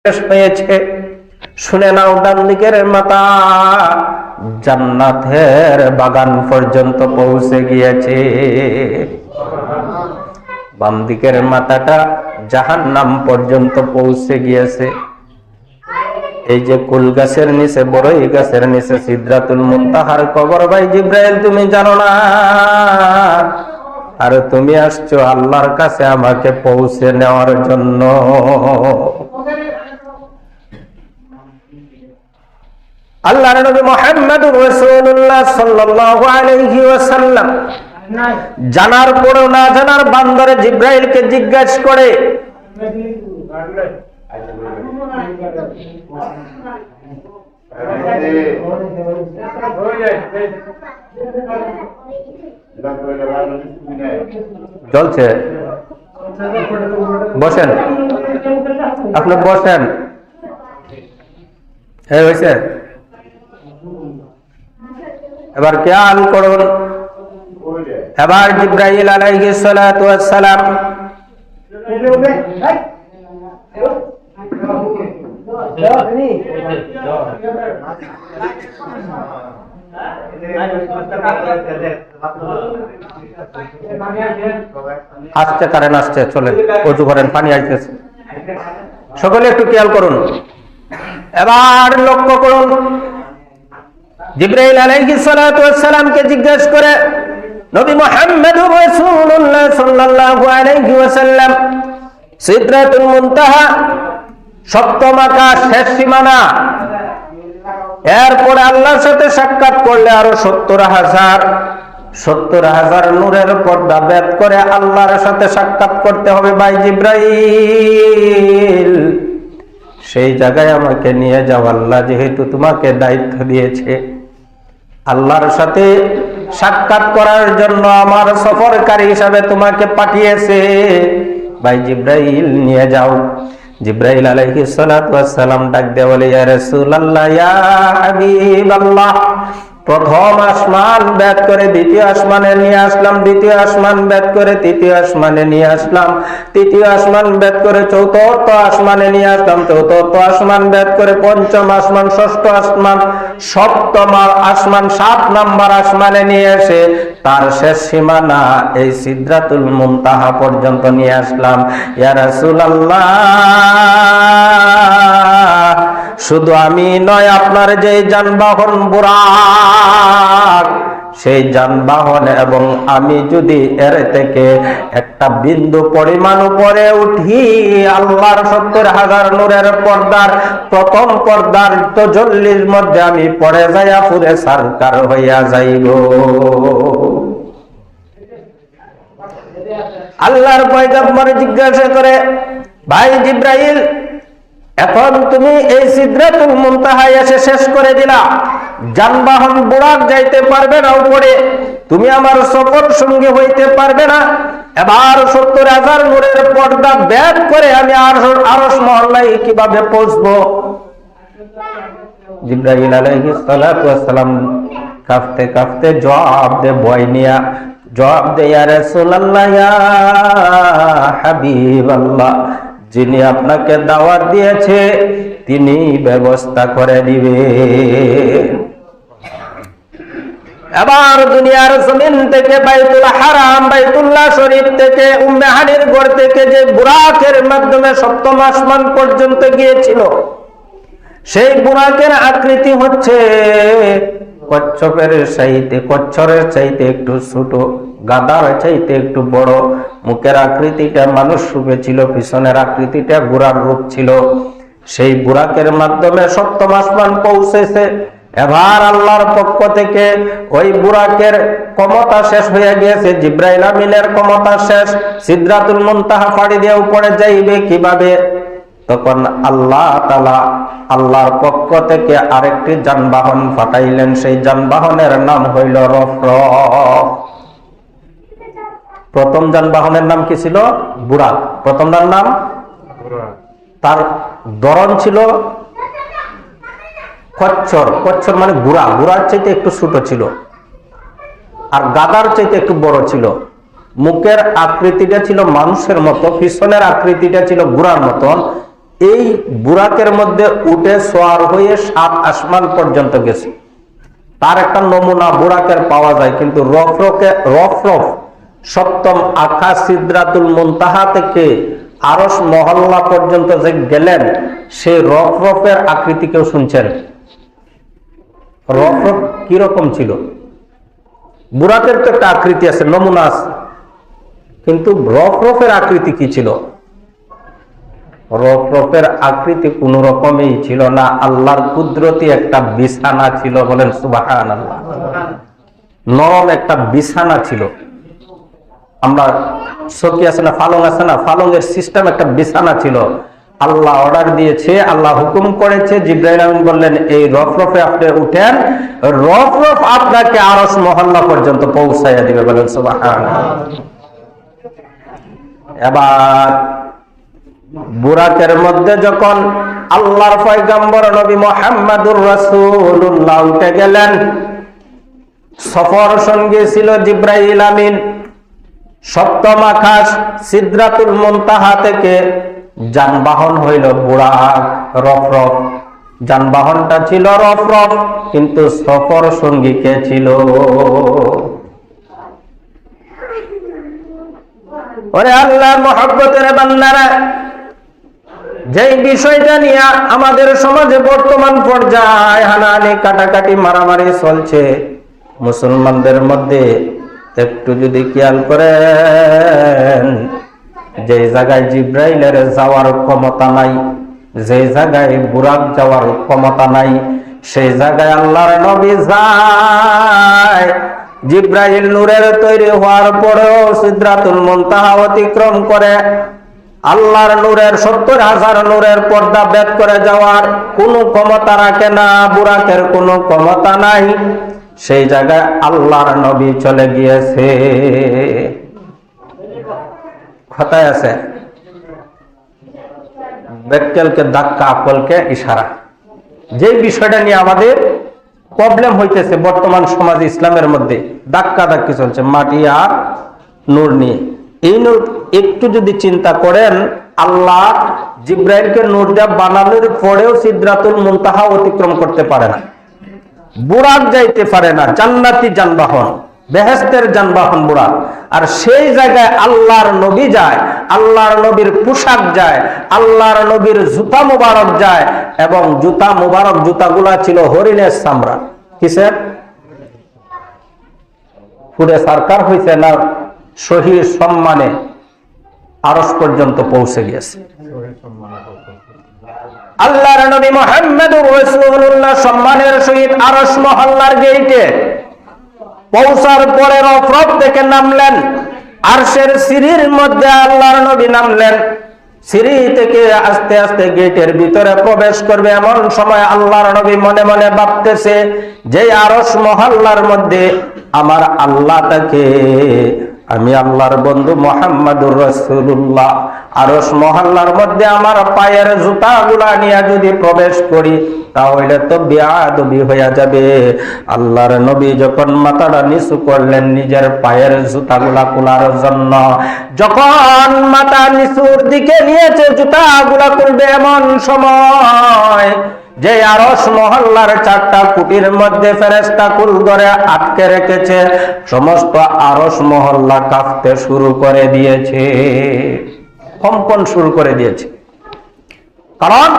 শেষ হয়েছে। শুনে নাও, ডান দিকের মাথা জান্নাতের বাগান পর্যন্ত পৌঁছে গিয়েছে, বাম দিকের মাথাটা জাহান্নাম পর্যন্ত পৌঁছে গিয়েছে। এই যে কুল গাছের নিচে, বড়ই গাছের নিচে সিদরাতুল মুনতাহার কবর, ভাই জিব্রাইল তুমি জানো না, আর তুমি আসছো আল্লাহর কাছে আমাকে পৌঁছে নেওয়ার জন্য। আল্লাহর নবী মুহাম্মদুর রাসূলুল্লাহ সাল্লাল্লাহু আলাইহি ওয়াসাল্লাম জানার পরেও না জানার বান্দারে জিব্রাইলকে জিজ্ঞাসা করে, চলছে, বসেন, আপনি বসেন, এই হয়েছে, এবার খেয়াল করুন। এবার জিব্রাইল আলাইহিস সালাতু ওয়াস সালাম আসছে, কারেন্ট আসছে, চলে ওযু করেন, পানি আসতেছে, সকলে একটু খেয়াল করুন। এবার লক্ষ্য করুন, জিব্রাইল আলাইহিস সালাতু ওয়াস সালামকে জিজ্ঞাসা করে নবী মুহাম্মদুর রাসূলুল্লাহ সাল্লাল্লাহু আলাইহি ওয়াসাল্লাম সিদরাতুল মুনতাহা সপ্তম আকাশ, শেষ সীমানা, এরপরে আল্লাহর সাথে সাক্ষাৎ করলে আরো 70,000 নূরের পর্দা ভেদ করে আল্লাহর সাথে সাক্ষাৎ করতে হবে। ভাই জিব্রাইল, সেই জায়গায় আমাকে নিয়ে যাও, আল্লাহ যেহেতু তোমাকে দায়িত্ব দিয়েছে আল্লাহর সাথে সাক্ষাৎ করার জন্য, আমার সফরকারী হিসাবে তোমাকে পাঠিয়েছে, ভাই জিব্রাইল নিয়ে যাও। জিব্রাইল আলাইহিস সালাতু ওয়াস সালাম ডাক দিয়ে বলে, ইয়া রাসূলুল্লাহ, ইয়া হাবিবাল্লাহ, প্রথম আসমান ভেদ করে দ্বিতীয় আসমানে নিয়ে আসলাম, দ্বিতীয় আসমান ভেদ করে তৃতীয় আসমানে নিয়ে আসলাম, তৃতীয় আসমান ভেদ করে চতুর্থ আসমানে নিয়ে আসলাম, চতুর্থ আসমান ভেদ করে পঞ্চম আসমান, ষষ্ঠ আসমান, সপ্তম আসমান, 7 নম্বর আসমানে নিয়ে এসে তার শেষ সীমানা এই সিদরাতুল মুনতাহা পর্যন্ত নিয়ে আসলাম। ইয়া রাসূলুল্লাহ, শুধু আমি নয়, আপনার যে যানবাহন বুরাক, সেই যানবাহন এবং আমি যদি এর থেকে একটা বিন্দু পরিমাণ উপরে উঠি, আল্লাহর 70,000 নূরের পর্দার প্রথম পর্দার তজল্লির মধ্যে আমি পড়ে যাইয়া পুরে সারকার হইয়া যাইব। আল্লাহর পয়গম্বর জিজ্ঞাসা করে, ভাই জিব্রাইল, এখন তুমি এই সিদরাতুল মুনতাহা এসে শেষ করে দিলা, যানবাহন বুরাক যাইতে পারবে না উপরে, তুমি আমার সফর সঙ্গী হইতে পারবে না, এবার 70,000 নূরের পর্দা ভেদ করে আমি আরশ মহল্লায় কিভাবে পৌঁছবো? জিব্রাইল আলাইহিস সালাতু ওয়াস সালাম কাঁপতে কাঁপতে জবাব দে, ভয় নিয়া জবাব দে, ইয়া রাসূলুল্লাহ, ইয়া হাবিবাল্লাহ, যিনি আপনাকে দাওয়াত দিয়েছে তিনি ব্যবস্থা করে দিবে। এবার দুনিয়ার জমিন থেকে বাইতুল হারাম, বাইতুল্লাহ শরীফ থেকে উম্মে হানির ঘর থেকে যে বুরাকের মাধ্যমে সপ্তম আসমান পর্যন্ত গিয়েছিল, সেই বুরাকের আকৃতি হচ্ছে কচ্ছরের চাইতে একটু ছোট, গাধার চাইতে একটু বড়, মুখের আকৃতিটা মানুষ রূপে ছিল, পিছনের আকৃতিটা ঘোড়ার রূপ ছিল। সেই বুরাকের মাধ্যমে সপ্তম আসমান পৌঁছেছে। এবার আল্লাহর পক্ষ থেকে ওই বুরাকের ক্ষমতা শেষ হয়ে গিয়েছে, জিব্রাইল আমিনের ক্ষমতা শেষ, সিদরাতুল মুনতাহা পাড়ি দিয়ে উপরে যাইবে কিভাবে? তখন আল্লাহ তাআলা আল্লাহর পক্ষ থেকে আরেকটি যানবাহন পাঠাইলেন, সেই যানবাহনের নাম হইল রফরফ। প্রথম যানবাহনের নাম কি ছিল? বুরাক। প্রথমটার নাম বুরাক। তার ধরন ছিল কচ্ছর। কচ্ছর মানে ঘোড়া, ঘোড়ার চাইতে একটু ছোট ছিল, আর গাধার চাইতে একটু বড় ছিল। মুখের আকৃতিটা ছিল মানুষের মতো, পিছনের আকৃতিটা ছিল ঘোড়ার মতন, এই বুরাকের মধ্যে উঠে সোয়ার হয়ে 7 আসমান পর্যন্ত গেছে। তার একটা নমুনা বুরাকের পাওয়া যায়, কিন্তু রফরফ সপ্তম আকাশ সিদরাতুল মুনতাহা থেকে আরশ মহল্লা পর্যন্ত যে গেলেন, সেই রফরফের আকৃতি কেউ শুনছেন? রফরফ কিরকম ছিল? বুরাকের তো একটা আকৃতি আছে, নমুনা আছে, কিন্তু রফরফের আকৃতি কি ছিল? রফরফের আকৃতি কোন রকমই ছিল না। আল্লাহর কুদরতি একটা বিছানা ছিল, বলেন সুবহানাল্লাহ। নরম একটা বিছানা ছিল। আমরা সকি আছে না, ফালং আছে না, ফালং এর সিস্টেম একটা বিছানা ছিল। আল্লাহ অর্ডার দিয়েছে, আল্লাহ হুকুম করেছে, জিবরাইল আমিন বললেন এই রফরফে আপনি উঠেন, রফরফ আপনাকে আরশ মহল্লা পর্যন্ত পৌঁছাইয়া দিবে, বলেন সুবহানাল্লাহ। এবার বুরাকের মধ্যে যখন আল্লাহর পয়গম্বর নবী মুহাম্মদুর রাসূলুল্লাহ উঠে গেলেন, সফর সঙ্গী ছিল জিবরাইল আমিন। সপ্তম আকাশ সিদরাতুল মুনতাহা থেকে যানবাহন হইল বুরাক, রফরফ। যানবাহনটা ছিল রফরফ, কিন্তু সফর সঙ্গী কে ছিল? ওরে আল্লাহর মহব্বতের বান্দারা, যেই বিষয়টা নিয়ে আমাদের সমাজে বর্তমান পর্যায়ে হানাহানি কাটাকাটি মারামারি চলছে, মুসলমানদের মধ্যে একটু যদি খেয়াল করেন, যে জায়গায় জিবরাইলের যাওয়ার ক্ষমতা নাই, যে জায়গায় বুরাক যাওয়ার ক্ষমতা নাই, সেই জায়গায় আল্লাহর নবী যায়। জিবরাইল নূরের তৈরি হওয়ার পরেও সিদরাতুল মুনতাহা অতিক্রম করে আল্লাহর নূরের 70,000 নূরের পর্দা ভেদ করে যাওয়ার কোনো ক্ষমতা রাখে না, বুরাকের কোনো ক্ষমতা নাই। সেই জায়গায় আল্লাহর নবী চলে গিয়েছে। কথায় আছে, বেক্কেলকে ধাক্কা, আকলকে ইশারা। যে বিষয়টা নিয়ে আমাদের প্রবলেম হইতেছে বর্তমান সমাজ ইসলামের মধ্যে, ধাক্কা ধাক্কি চলছে মাটি আর নূর নিয়ে। এই নূর একটু যদি চিন্তা করেন, আল্লাহ জিবরাইলকে নূর দেয়া বানানোর পরেও সিদরাতুল মুনতাহা অতিক্রম করতে পারে না, বুরাক যাইতে পারে না। জান্নাতি যানবাহন, বেহেশতের যানবাহন বুরাক। আর সেই জায়গায় আল্লাহর নবী যায়, আল্লাহর নবীর পোশাক যায়, আল্লাহর নবীর জুতা মুবারক যায়, এবং জুতা মুবারক জুতাগুলা ছিল হরিণের চামড়া। কিসের? পুরে সরকার হইছে না, শহীদ সম্মানে আরশ পর্যন্ত পৌঁছে গেছে। আল্লাহর নবী মুহাম্মদুর রাসূলুল্লাহ সম্মানের সহিত আরশ মহল্লার গেটে পৌঁছার পরে রফরফ থেকে নামলেন। আরশের সিঁড়ির মধ্যে আল্লাহর নবী নামলেন। সিঁড়ি থেকে আস্তে আস্তে গেটের ভিতরে প্রবেশ করবে, এমন সময় আল্লাহর নবী মনে মনে ভাবতেছে, যে আরশ মহল্লার মধ্যে আমার আল্লাহ তাকে, আমি আল্লাহর বন্ধু মুহাম্মদুর রাসূলুল্লাহ আরশ মহল্লার মধ্যে আমার পায়ের জুতাগুলা নিয়ে যদি প্রবেশ করি, তাহলে তো বেয়াদবি হয়ে যাবে। আল্লাহর নবী যখন মাথাটা নিচু করলেন নিজের পায়ের জুতাগুলা খোলার জন্য, যখন মাথা নিচুর দিকে নিয়েছে জুতাগুলা খুলবে, এমন সময় যে আরশ মহল্লার 4টা কুটির মধ্যে ফেরেশতা কুল ধরে আটকে রেখেছে, সমস্ত আরশ মহল্লা কাঁপতে শুরু করে দিয়েছে, কম্পন শুরু করে দিয়েছে। কারণ